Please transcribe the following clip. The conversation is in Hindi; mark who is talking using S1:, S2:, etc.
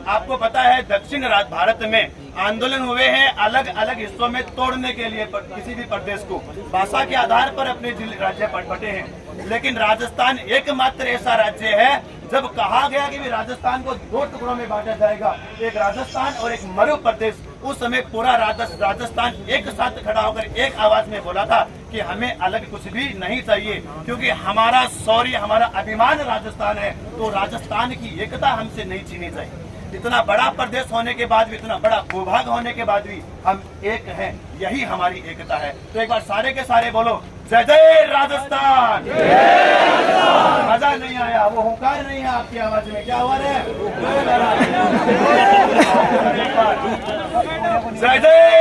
S1: आपको पता है दक्षिण भारत में आंदोलन हुए हैं अलग अलग हिस्सों में तोड़ने के लिए, किसी भी प्रदेश को भाषा के आधार पर अपने राज्य बटे हैं। लेकिन राजस्थान एकमात्र ऐसा राज्य है जब कहा गया कि राजस्थान को दो टुकड़ों में बांटा जाएगा, एक राजस्थान और एक मध्य प्रदेश, उस समय पूरा राजस्थान एक साथ खड़ा होकर एक आवाज में बोला था कि हमें अलग कुछ भी नहीं चाहिए, क्योंकि हमारा शौर्य, हमारा अभिमान राजस्थान है, तो राजस्थान की एकता हमसे नहीं छीनी चाहिए। इतना बड़ा प्रदेश होने के बाद भी, इतना बड़ा भूभाग होने के बाद भी हम एक हैं, यही हमारी एकता है। तो एक बार सारे के सारे बोलो जय जय राजस्थान। मजा नहीं आया, वो हुंकार नहीं है आपकी आवाज में, क्या हुआ है? जय जय